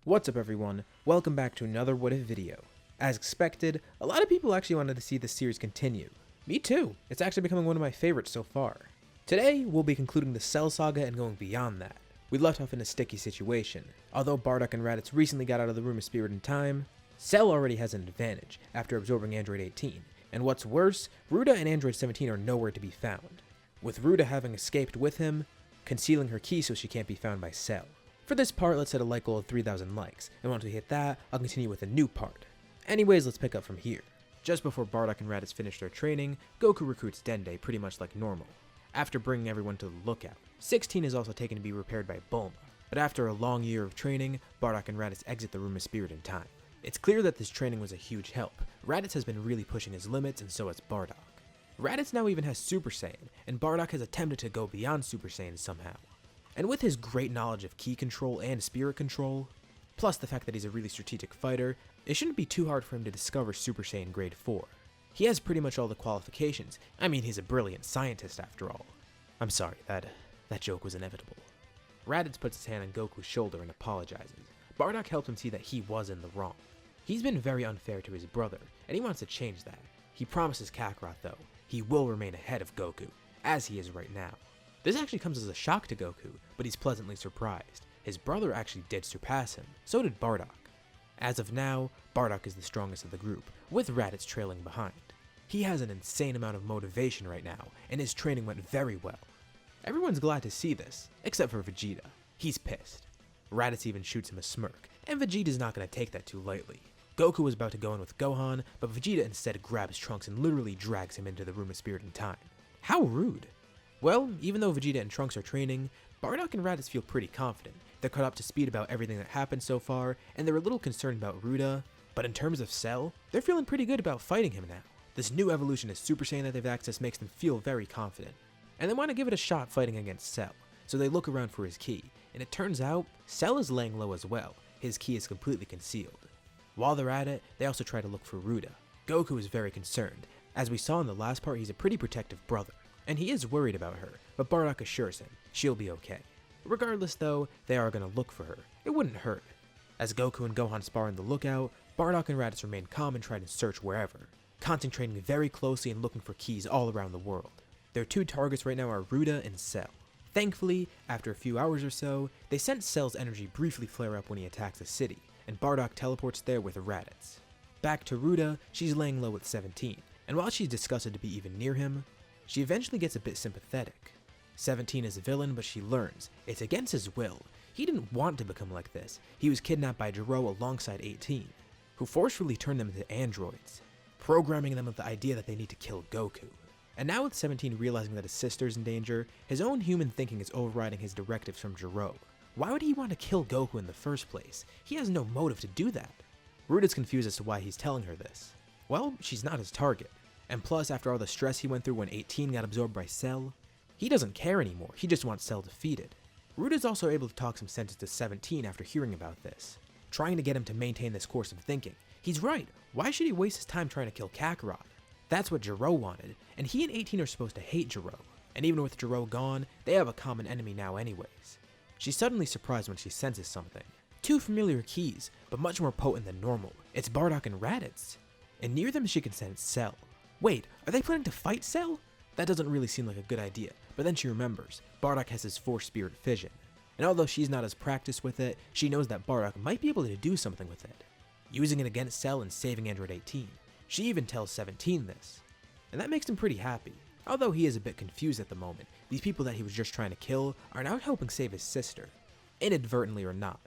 What's up everyone, welcome back to another What If video. As expected, a lot of people actually wanted to see this series continue. Me too, it's actually becoming one of my favorites so far. Today, we'll be concluding the Cell Saga and going beyond that. We left off in a sticky situation. Although Bardock and Raditz recently got out of the Room of Spirit in time, Cell already has an advantage after absorbing Android 18, and what's worse, Ruta and Android 17 are nowhere to be found, with Ruta having escaped with him, concealing her key so she can't be found by Cell. For this part, let's set a like goal of 3,000 likes, and once we hit that, I'll continue with a new part. Anyways, let's pick up from here. Just before Bardock and Raditz finish their training, Goku recruits Dende pretty much like normal. After bringing everyone to the lookout, 16 is also taken to be repaired by Bulma, but after a long year of training, Bardock and Raditz exit the Room of Spirit in time. It's clear that this training was a huge help. Raditz has been really pushing his limits, and so has Bardock. Raditz now even has Super Saiyan, and Bardock has attempted to go beyond Super Saiyan somehow. And with his great knowledge of ki control and spirit control, plus the fact that he's a really strategic fighter, it shouldn't be too hard for him to discover Super Saiyan Grade 4. He has pretty much all the qualifications. I mean, he's a brilliant scientist after all. I'm sorry, that joke was inevitable. Raditz puts his hand on Goku's shoulder and apologizes. Bardock helps him see that he was in the wrong. He's been very unfair to his brother, and he wants to change that. He promises Kakarot, though, he will remain ahead of Goku, as he is right now. This actually comes as a shock to Goku, but he's pleasantly surprised. His brother actually did surpass him, so did Bardock. As of now, Bardock is the strongest of the group, with Raditz trailing behind. He has an insane amount of motivation right now, and his training went very well. Everyone's glad to see this, except for Vegeta. He's pissed. Raditz even shoots him a smirk, and Vegeta's not going to take that too lightly. Goku was about to go in with Gohan, but Vegeta instead grabs Trunks and literally drags him into the Room of Spirit in time. How rude! Well, even though Vegeta and Trunks are training, Bardock and Raditz feel pretty confident. They're caught up to speed about everything that happened so far, and they're a little concerned about Ruta, but in terms of Cell, they're feeling pretty good about fighting him now. This new evolution of Super Saiyan that they've accessed makes them feel very confident, and they want to give it a shot fighting against Cell, so they look around for his key, and it turns out, Cell is laying low as well. His key is completely concealed. While they're at it, they also try to look for Ruta. Goku is very concerned. As we saw in the last part, he's a pretty protective brother, and he is worried about her, but Bardock assures him she'll be okay. Regardless though, they are going to look for her. It wouldn't hurt. As Goku and Gohan spar in the lookout, Bardock and Raditz remain calm and try to search wherever, concentrating very closely and looking for keys all around the world. Their two targets right now are Ruta and Cell. Thankfully, after a few hours or so, they sense Cell's energy briefly flare up when he attacks the city, and Bardock teleports there with Raditz. Back to Ruta, she's laying low with 17, and while she's disgusted to be even near him, she eventually gets a bit sympathetic. 17 is a villain, but she learns it's against his will. He didn't want to become like this. He was kidnapped by Jiro alongside 18, who forcefully turned them into androids, programming them with the idea that they need to kill Goku. And now with 17 realizing that his sister's in danger, his own human thinking is overriding his directives from Jiro. Why would he want to kill Goku in the first place? He has no motive to do that. Ruta's confused as to why he's telling her this. Well, she's not his target. And plus, after all the stress he went through when 18 got absorbed by Cell, he doesn't care anymore, he just wants Cell defeated. Ruta's also able to talk some sense into 17 after hearing about this, trying to get him to maintain this course of thinking. He's right, why should he waste his time trying to kill Kakarot? That's what Jiro wanted, and he and 18 are supposed to hate Jiro, and even with Jiro gone, they have a common enemy now anyways. She's suddenly surprised when she senses something. Two familiar keys, but much more potent than normal. It's Bardock and Raditz. And near them she can sense Cell. Wait, are they planning to fight Cell? That doesn't really seem like a good idea, but then she remembers, Bardock has his Force Spirit Fission, and although she's not as practiced with it, she knows that Bardock might be able to do something with it, using it against Cell and saving Android 18. She even tells 17 this, and that makes him pretty happy. Although he is a bit confused at the moment, these people that he was just trying to kill are now helping save his sister, inadvertently or not.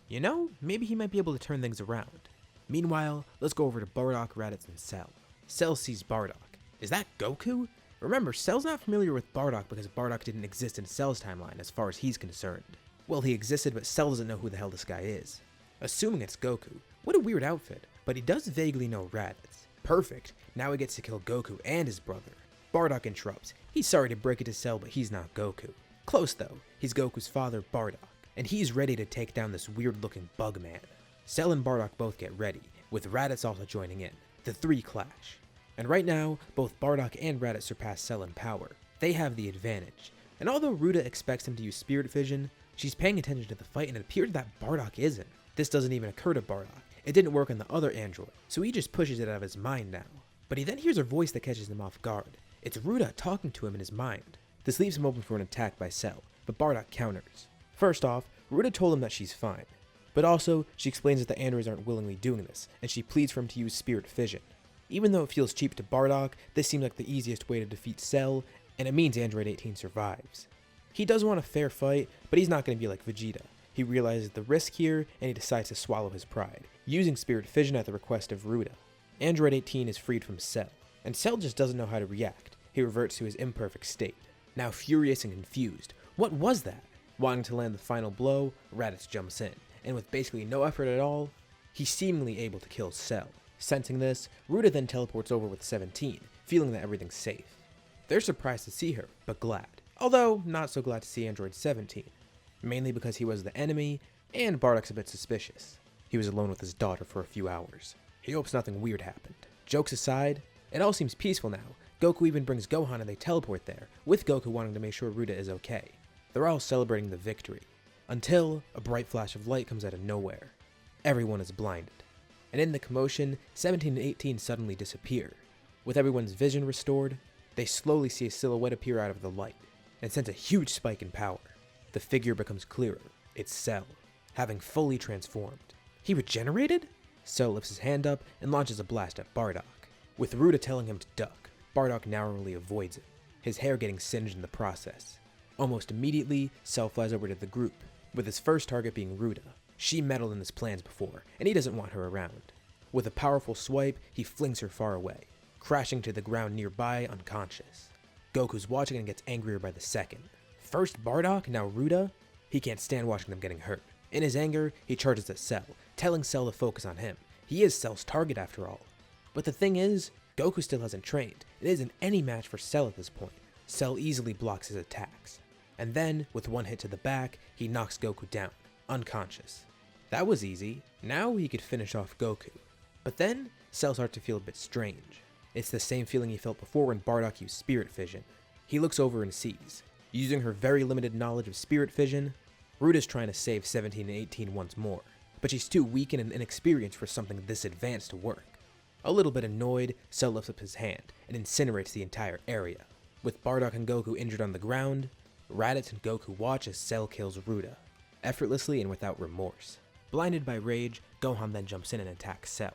You know, maybe he might be able to turn things around. Meanwhile, let's go over to Bardock, Raditz, and Cell. Cell sees Bardock. Is that Goku? Remember, Cell's not familiar with Bardock because Bardock didn't exist in Cell's timeline as far as he's concerned. Well, he existed, but Cell doesn't know who the hell this guy is. Assuming it's Goku. What a weird outfit. But he does vaguely know Raditz. Perfect. Now he gets to kill Goku and his brother. Bardock interrupts. He's sorry to break it to Cell, but he's not Goku. Close though. He's Goku's father, Bardock, and he's ready to take down this weird-looking bug man. Cell and Bardock both get ready, with Raditz also joining in. The three clash. And right now, both Bardock and Raditz surpass Cell in power. They have the advantage. And although Ruta expects him to use Spirit Fission, she's paying attention to the fight and it appears that Bardock isn't. This doesn't even occur to Bardock. It didn't work on the other android, so he just pushes it out of his mind now. But he then hears a voice that catches him off guard. It's Ruta talking to him in his mind. This leaves him open for an attack by Cell, but Bardock counters. First off, Ruta told him that she's fine. But also, she explains that the androids aren't willingly doing this, and she pleads for him to use Spirit Fission. Even though it feels cheap to Bardock, this seems like the easiest way to defeat Cell, and it means Android 18 survives. He does want a fair fight, but he's not going to be like Vegeta. He realizes the risk here, and he decides to swallow his pride, using Spirit Fission at the request of Ruta. Android 18 is freed from Cell, and Cell just doesn't know how to react. He reverts to his imperfect state. Now furious and confused, what was that? Wanting to land the final blow, Raditz jumps in, and with basically no effort at all, he's seemingly able to kill Cell. Sensing this, Ruta then teleports over with 17, feeling that everything's safe. They're surprised to see her, but glad. Although, not so glad to see Android 17. Mainly because he was the enemy, and Bardock's a bit suspicious. He was alone with his daughter for a few hours. He hopes nothing weird happened. Jokes aside, it all seems peaceful now. Goku even brings Gohan and they teleport there, with Goku wanting to make sure Ruta is okay. They're all celebrating the victory. Until a bright flash of light comes out of nowhere. Everyone is blinded. And in the commotion, 17 and 18 suddenly disappear. With everyone's vision restored, they slowly see a silhouette appear out of the light, and sends a huge spike in power. The figure becomes clearer. It's Cell, having fully transformed. He regenerated? Cell lifts his hand up and launches a blast at Bardock. With Ruta telling him to duck, Bardock narrowly avoids it, his hair getting singed in the process. Almost immediately, Cell flies over to the group, with his first target being Ruta. She meddled in his plans before, and he doesn't want her around. With a powerful swipe, he flings her far away, crashing to the ground nearby unconscious. Goku's watching and gets angrier by the second. First Bardock, now Ruta. He can't stand watching them getting hurt. In his anger, he charges at Cell, telling Cell to focus on him. He is Cell's target after all. But the thing is, Goku still hasn't trained. It isn't any match for Cell at this point. Cell easily blocks his attacks. And then, with one hit to the back, he knocks Goku down, unconscious. That was easy. Now he could finish off Goku. But then, Cell starts to feel a bit strange. It's the same feeling he felt before when Bardock used Spirit Fission. He looks over and sees. Using her very limited knowledge of Spirit Fission, Ruta's trying to save 17 and 18 once more, but she's too weak and inexperienced for something this advanced to work. A little bit annoyed, Cell lifts up his hand and incinerates the entire area. With Bardock and Goku injured on the ground, Raditz and Goku watch as Cell kills Ruta, effortlessly and without remorse. Blinded by rage, Gohan then jumps in and attacks Cell,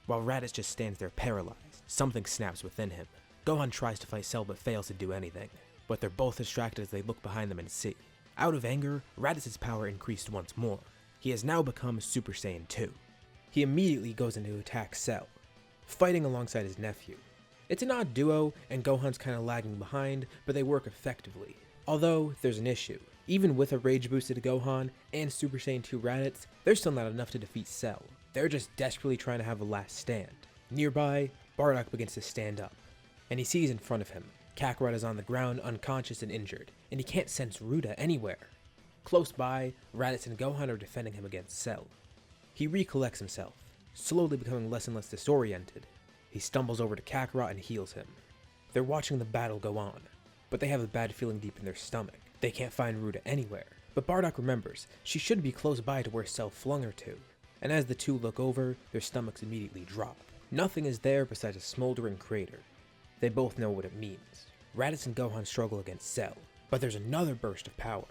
while Raditz just stands there paralyzed. Something snaps within him. Gohan tries to fight Cell but fails to do anything, but they're both distracted as they look behind them and see. Out of anger, Raditz's power increased once more. He has now become Super Saiyan 2. He immediately goes in to attack Cell, fighting alongside his nephew. It's an odd duo, and Gohan's kinda lagging behind, but they work effectively. Although, there's an issue. Even with a rage-boosted Gohan and Super Saiyan 2 Raditz, there's still not enough to defeat Cell. They're just desperately trying to have a last stand. Nearby, Bardock begins to stand up, and he sees in front of him, Kakarot is on the ground unconscious and injured, and he can't sense Ruta anywhere. Close by, Raditz and Gohan are defending him against Cell. He recollects himself, slowly becoming less and less disoriented. He stumbles over to Kakarot and heals him. They're watching the battle go on, but they have a bad feeling deep in their stomach. They can't find Ruta anywhere, but Bardock remembers she should be close by to where Cell flung her to, and as the two look over, their stomachs immediately drop. Nothing is there besides a smoldering crater. They both know what it means. Raditz and Gohan struggle against Cell, but there's another burst of power.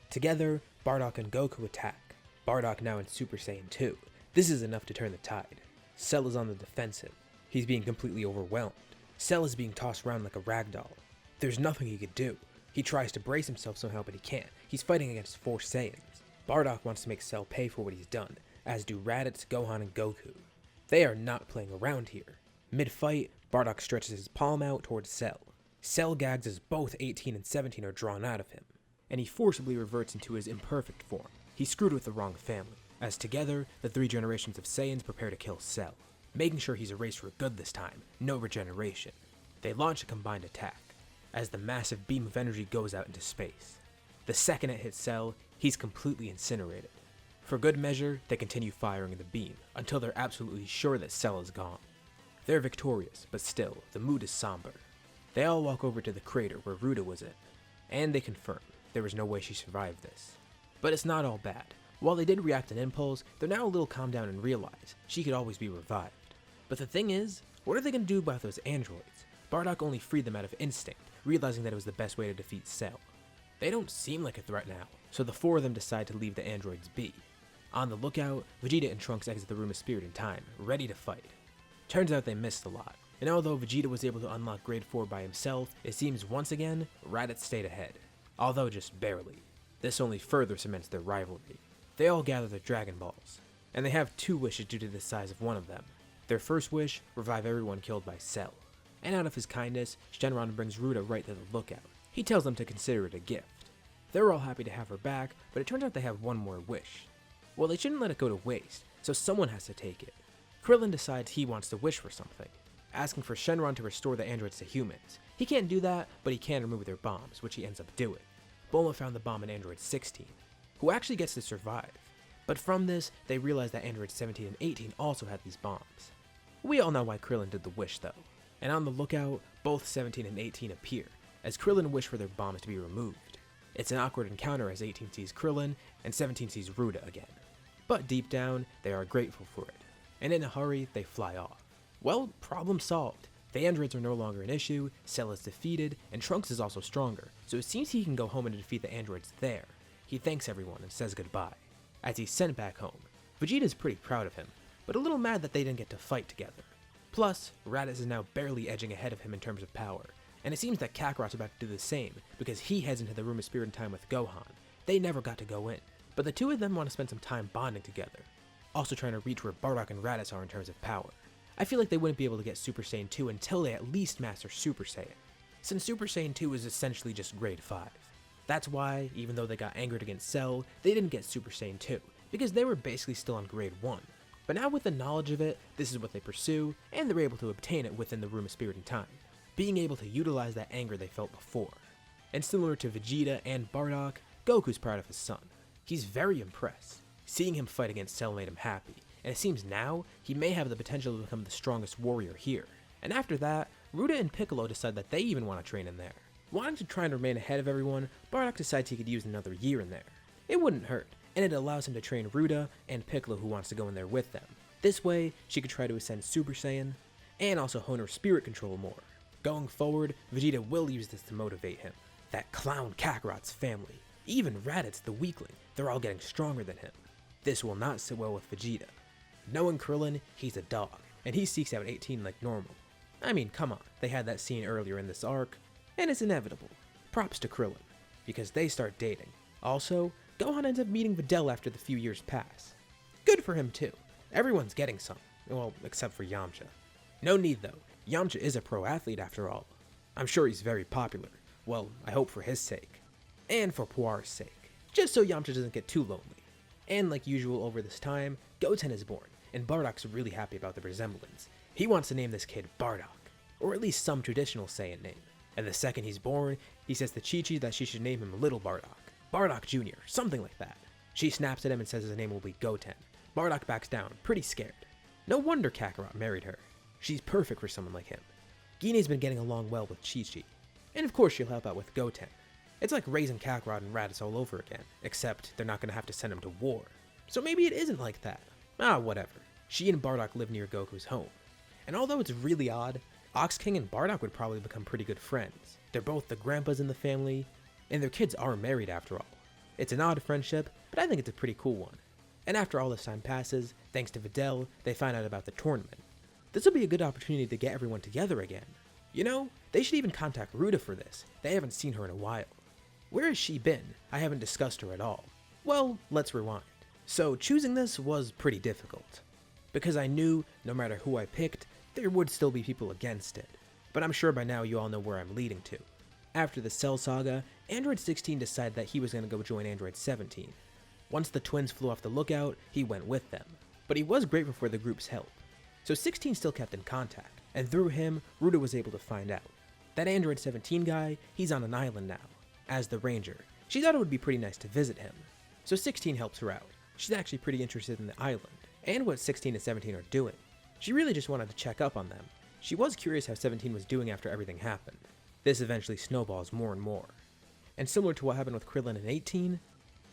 Together, Bardock and Goku attack. Bardock now in Super Saiyan 2. This is enough to turn the tide. Cell is on the defensive. He's being completely overwhelmed. Cell is being tossed around like a ragdoll. There's nothing he could do. He tries to brace himself somehow, but he can't. He's fighting against 4 Saiyans. Bardock wants to make Cell pay for what he's done, as do Raditz, Gohan, and Goku. They are not playing around here. Mid-fight, Bardock stretches his palm out towards Cell. Cell gags as both 18 and 17 are drawn out of him, and he forcibly reverts into his imperfect form. He's screwed with the wrong family, as together, the 3 generations of Saiyans prepare to kill Cell, making sure he's erased for good this time, no regeneration. They launch a combined attack, as the massive beam of energy goes out into space. The second it hits Cell, he's completely incinerated. For good measure, they continue firing the beam, until they're absolutely sure that Cell is gone. They're victorious, but still, the mood is somber. They all walk over to the crater where Ruta was in, and they confirm there was no way she survived this. But it's not all bad. While they did react in impulse, they're now a little calmed down and realize she could always be revived. But the thing is, what are they going to do about those androids? Bardock only freed them out of instinct, realizing that it was the best way to defeat Cell. They don't seem like a threat now, so the four of them decide to leave the androids be. On the lookout, Vegeta and Trunks exit the Room of Spirit in time, ready to fight. Turns out they missed a lot, and although Vegeta was able to unlock Grade 4 by himself, it seems once again, Raditz stayed ahead. Although just barely. This only further cements their rivalry. They all gather their Dragon Balls, and they have 2 wishes due to the size of one of them. Their first wish, revive everyone killed by Cell. And out of his kindness, Shenron brings Ruta right to the lookout. He tells them to consider it a gift. They're all happy to have her back, but it turns out they have one more wish. Well, they shouldn't let it go to waste, so someone has to take it. Krillin decides he wants to wish for something, asking for Shenron to restore the androids to humans. He can't do that, but he can remove their bombs, which he ends up doing. Bulma found the bomb in Android 16, who actually gets to survive. But from this, they realize that Android 17 and 18 also had these bombs. We all know why Krillin did the wish though, and on the lookout, both 17 and 18 appear, as Krillin wish for their bombs to be removed. It's an awkward encounter as 18 sees Krillin, and 17 sees Ruta again. But deep down, they are grateful for it, and in a hurry, they fly off. Well, problem solved. The androids are no longer an issue, Cell is defeated, and Trunks is also stronger, so it seems he can go home and defeat the androids there. He thanks everyone and says goodbye. As he's sent back home, Vegeta's pretty proud of him, but a little mad that they didn't get to fight together. Plus, Raditz is now barely edging ahead of him in terms of power, and it seems that Kakarot's about to do the same, because he heads into the Room of Spirit in time with Gohan. They never got to go in, but the two of them want to spend some time bonding together, also trying to reach where Bardock and Raditz are in terms of power. I feel like they wouldn't be able to get Super Saiyan 2 until they at least master Super Saiyan, since Super Saiyan 2 is essentially just grade 5. That's why, even though they got angered against Cell, they didn't get Super Saiyan 2, because they were basically still on grade 1. But now with the knowledge of it, this is what they pursue, and they're able to obtain it within the Room of Spirit and Time, being able to utilize that anger they felt before. And similar to Vegeta and Bardock, Goku's proud of his son. He's very impressed. Seeing him fight against Cell made him happy, and it seems now he may have the potential to become the strongest warrior here. And after that, Ruta and Piccolo decide that they even want to train in there. Wanting to try and remain ahead of everyone, Bardock decides he could use another year in there. It wouldn't hurt, and it allows him to train Ruta and Piccolo, who wants to go in there with them. This way, she could try to ascend Super Saiyan, and also hone her spirit control more. Going forward, Vegeta will use this to motivate him. That clown Kakarot's family, even Raditz the weakling, they're all getting stronger than him. This will not sit well with Vegeta. Knowing Krillin, he's a dog, and he seeks out 18 like normal. I mean, come on, they had that scene earlier in this arc, and it's inevitable. Props to Krillin, because they start dating. Also, Gohan ends up meeting Videl after the few years pass. Good for him too. Everyone's getting some. Well, except for Yamcha. No need though. Yamcha is a pro athlete after all. I'm sure he's very popular. Well, I hope for his sake. And for Puar's sake. Just so Yamcha doesn't get too lonely. And like usual over this time, Goten is born, and Bardock's really happy about the resemblance. He wants to name this kid Bardock, or at least some traditional Saiyan name. And the second he's born, he says to Chi-Chi that she should name him Little Bardock. Bardock Jr., something like that. She snaps at him and says his name will be Goten. Bardock backs down, pretty scared. No wonder Kakarot married her. She's perfect for someone like him. Gine's been getting along well with Chi-Chi. And of course she'll help out with Goten. It's like raising Kakarot and Raditz all over again, except they're not going to have to send him to war. So maybe it isn't like that. Whatever. She and Bardock live near Goku's home. And although it's really odd, Ox King and Bardock would probably become pretty good friends. They're both the grandpas in the family, and their kids are married after all. It's an odd friendship, but I think it's a pretty cool one. And after all this time passes, thanks to Videl, they find out about the tournament. This will be a good opportunity to get everyone together again. You know, they should even contact Ruta for this. They haven't seen her in a while. Where has she been? I haven't discussed her at all. Well, let's rewind. So choosing this was pretty difficult, because I knew no matter who I picked, there would still be people against it. But I'm sure by now you all know where I'm leading to. After the Cell Saga, Android 16 decided that he was going to go join Android 17. Once the twins flew off the lookout, he went with them. But he was grateful for the group's help. So 16 still kept in contact, and through him, Ruta was able to find out. That Android 17 guy, he's on an island now. As the Ranger, she thought it would be pretty nice to visit him. So 16 helps her out. She's actually pretty interested in the island, and what 16 and 17 are doing. She really just wanted to check up on them. She was curious how 17 was doing after everything happened. This eventually snowballs more and more. And similar to what happened with Krillin in 18,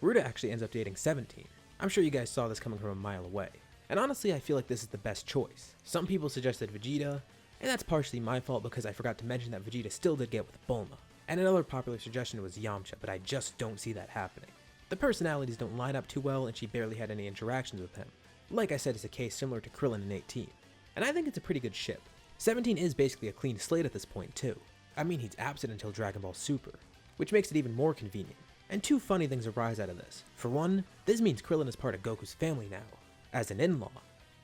Ruta actually ends up dating 17. I'm sure you guys saw this coming from a mile away. And honestly, I feel like this is the best choice. Some people suggested Vegeta, and that's partially my fault because I forgot to mention that Vegeta still did get with Bulma. And another popular suggestion was Yamcha, but I just don't see that happening. The personalities don't line up too well, and she barely had any interactions with him. Like I said, it's a case similar to Krillin in 18. And I think it's a pretty good ship. 17 is basically a clean slate at this point too. I mean, he's absent until Dragon Ball Super, which makes it even more convenient. And two funny things arise out of this. For one, this means Krillin is part of Goku's family now, as an in-law.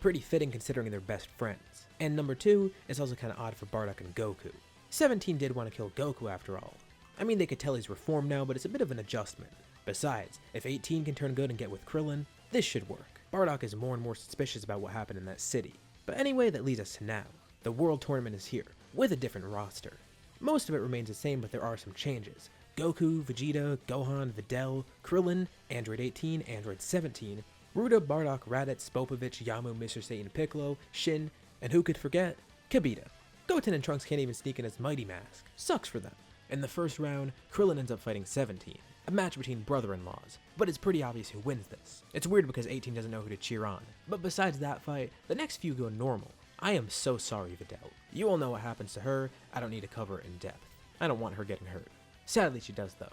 Pretty fitting considering they're best friends. And number two, it's also kinda odd for Bardock and Goku. 17 did want to kill Goku after all. I mean, they could tell he's reformed now, but it's a bit of an adjustment. Besides, if 18 can turn good and get with Krillin, this should work. Bardock is more and more suspicious about what happened in that city. But anyway, that leads us to now. The World Tournament is here, with a different roster. Most of it remains the same, but there are some changes. Goku, Vegeta, Gohan, Videl, Krillin, Android 18, Android 17, Ruta, Bardock, Raditz, Spopovich, Yamu, Mr. Satan Piccolo, Shin, and who could forget? Kibita. Goten and Trunks can't even sneak in his Mighty Mask. Sucks for them. In the first round, Krillin ends up fighting 17, a match between brother-in-laws, but it's pretty obvious who wins this. It's weird because 18 doesn't know who to cheer on. But besides that fight, the next few go normal. I am so sorry, Videl. You all know what happens to her, I don't need to cover it in depth. I don't want her getting hurt. Sadly she does though.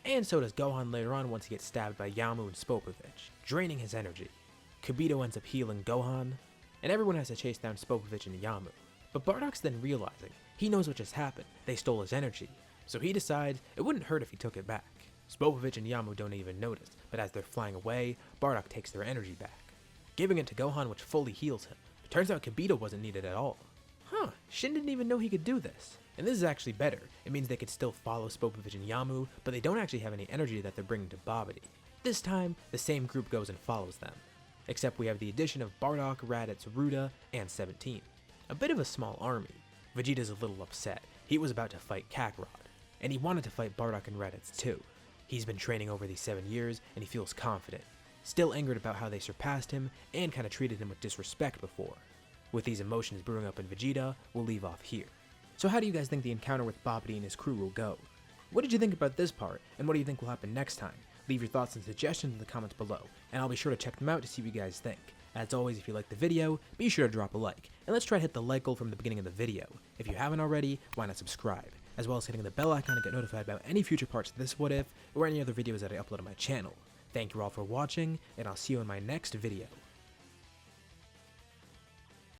And so does Gohan later on once he gets stabbed by Yamu and Spopovich, draining his energy. Kibito ends up healing Gohan, and everyone has to chase down Spopovich and Yamu. But Bardock's then realizing, he knows what just happened, they stole his energy. So he decides it wouldn't hurt if he took it back. Spopovich and Yamu don't even notice, but as they're flying away, Bardock takes their energy back, giving it to Gohan, which fully heals him. It turns out Kibito wasn't needed at all. Shin didn't even know he could do this. And this is actually better. It means they could still follow Spopovich and Yamu, but they don't actually have any energy that they're bringing to Babidi. This time, the same group goes and follows them. Except we have the addition of Bardock, Raditz, Ruta, and 17. A bit of a small army. Vegeta's a little upset. He was about to fight Kakarot, and he wanted to fight Bardock and Raditz too. He's been training over these 7 years, and he feels confident. Still angered about how they surpassed him, and kinda treated him with disrespect before. With these emotions brewing up in Vegeta, we'll leave off here. So how do you guys think the encounter with Babidi and his crew will go? What did you think about this part, and what do you think will happen next time? Leave your thoughts and suggestions in the comments below, and I'll be sure to check them out to see what you guys think. As always, if you liked the video, be sure to drop a like, and let's try to hit the like goal from the beginning of the video. If you haven't already, why not subscribe, as well as hitting the bell icon to get notified about any future parts of this What If, or any other videos that I upload on my channel. Thank you all for watching, and I'll see you in my next video.